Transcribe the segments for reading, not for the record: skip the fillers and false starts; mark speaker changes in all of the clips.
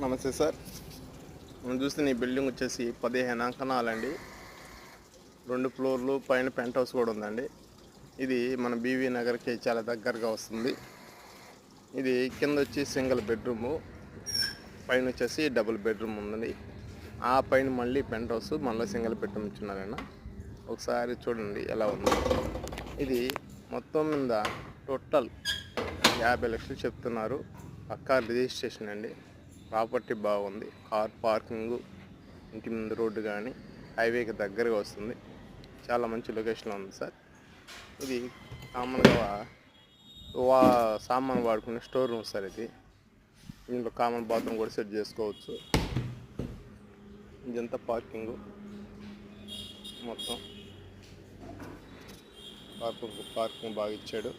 Speaker 1: నమస్తే సార్. మనం చూస్తున్న ఈ బిల్డింగ్ వచ్చేసి 15 అంకణాలండి. 2 ఫ్లోర్లు, పైన పెంట్ హౌస్ కూడా ఉందండి. ఇది మన బీవీ నగర్కి చాలా దగ్గరగా వస్తుంది. ఇది కింద వచ్చి సింగిల్ బెడ్రూము, పైన వచ్చేసి డబుల్ బెడ్రూమ్ ఉందండి. ఆ పైన మళ్ళీ పెంట్ హౌస్, మళ్ళీ సింగిల్ బెడ్రూమ్ ఇచ్చున్నారైనా. ఒకసారి చూడండి ఎలా ఉంది. ఇది మొత్తం మీద టోటల్ 50 లక్షలు చెప్తున్నారు. పక్కా రిజిస్ట్రేషన్ అండి. ప్రాపర్టీ బాగుంది. కార్ పార్కింగ్, ఇంటి ముందు రోడ్డు కానీ హైవేకి దగ్గరగా వస్తుంది. చాలా మంచి లొకేషన్లో ఉంది సార్. ఇది కామన్గా సామాన్ వాడుకునే స్టోర్ రూమ్ సార్. ఇది ఇందులో కామన్ బాత్రూమ్ కూడా సెట్ చేసుకోవచ్చు. ఇదంతా పార్కింగ్, మొత్తం పార్కింగ్ బాగా ఇచ్చాడు.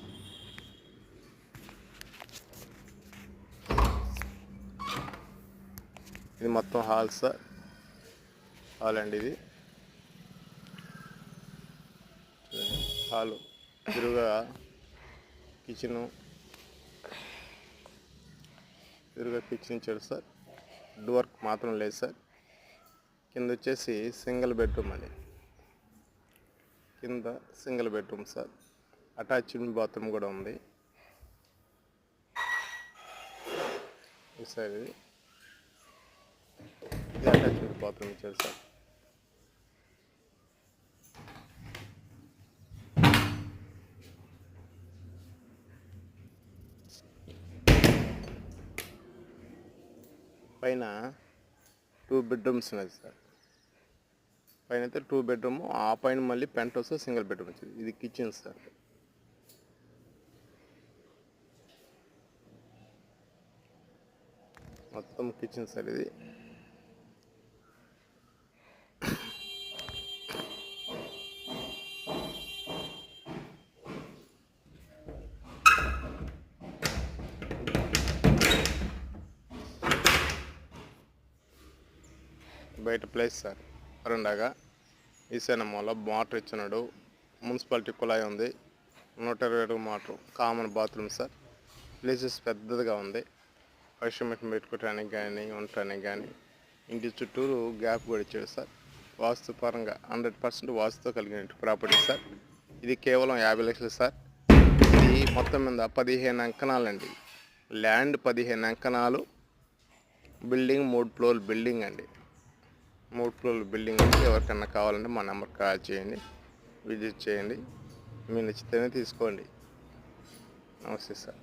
Speaker 1: ఇది మొత్తం హాల్ సార్. హాల్ అండి ఇది. హాలు ఎదురుగా కిచెన్ ఇచ్చాడు సార్. డోర్ మాత్రం లేదు సార్. కింద వచ్చేసి సింగిల్ బెడ్రూమ్ అండి. కింద single bedroom sir. Attached bathroom కూడా ఉంది సార్. ఇది అటాచ్డ్ బాత్రూమ్ ఇచ్చాడు సార్. పైన 2 బెడ్రూమ్స్ ఉన్నాయి సార్. పైన అయితే 2 బెడ్రూమ్, ఆ పైన మళ్ళీ పెంట్ హౌస్, సింగిల్ బెడ్రూమ్ వచ్చింది. ఇది కిచెన్ సార్. మొత్తం కిచెన్ సార్. ఇది బయట ప్లేస్ సార్. వరండాగా ఈశాన్య మూల మోటార్ ఇచ్చినాడు. మున్సిపాలిటీ కుళాయి ఉంది. 120 అడుగు motor. Common bathroom sir. Places పెద్దదిగా ఉంది. వాషింగ్ పెట్టుకోవడానికి కానీ, ఉండటానికి కానీ. ఇంటి చుట్టూరు గ్యాప్ కూడా ఇచ్చాడు సార్. వాస్తు పరంగా 100% వాస్తుతో కలిగిన ప్రాపర్టీ సార్. ఇది కేవలం 50 లక్షలు సార్. ఇది మొత్తం మీద 15 అంకణాలండి. ల్యాండ్ 15 అంకణాలు. బిల్డింగ్ 3 ఫ్లోర్ బిల్డింగ్ అండి. 3 ఫ్లోర్ల బిల్డింగ్ ఉంది. ఎవరికన్నా కావాలంటే మా నెంబర్ కాల్ చేయండి, విజిట్ చేయండి. మీరు నచ్చితేనే తీసుకోండి. నమస్తే సార్.